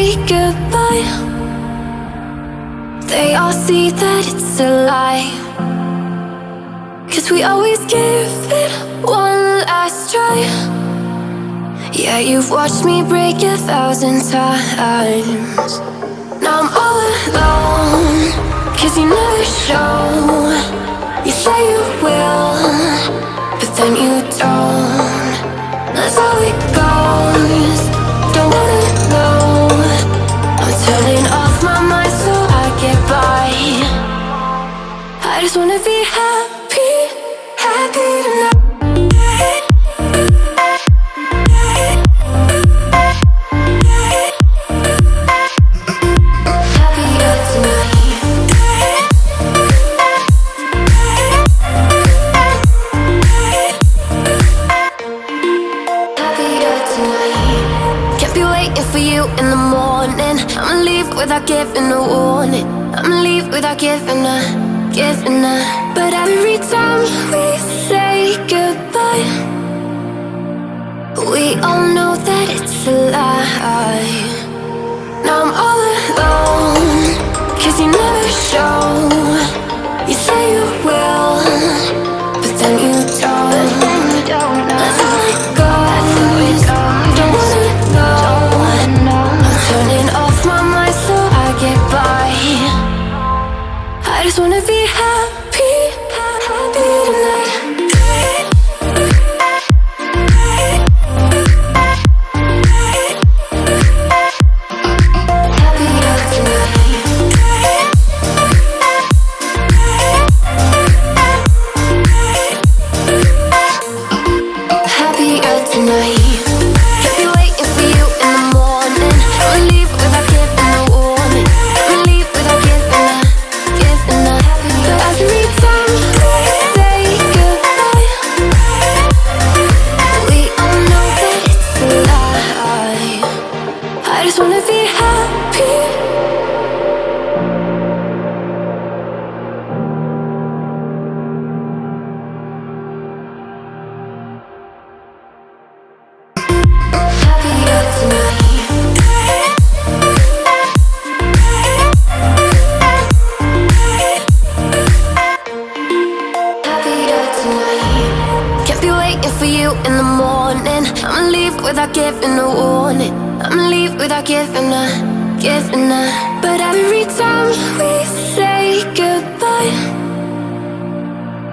say goodbye, they all see that it's a lie. 'Cause we always give it one last try. Yeah, you've watched me break 1,000 times. Now I'm all alone, 'cause you never show. You say you will, but then you don't. That's how it goes. Don't wanna know. I'm turning off my mind so I get by. I just wanna be happy, happy tonight. Without giving a warning, I'ma leave without giving a. But every time we say goodbye, we all know that it's a lie. Now I'm all alone, 'cause you never show. You say you will, but then you don't. That's how it goes. Don't wanna know. I'm turning off my mind so I get by. I just wanna be happy, happy tonight. Without giving a. But every time we say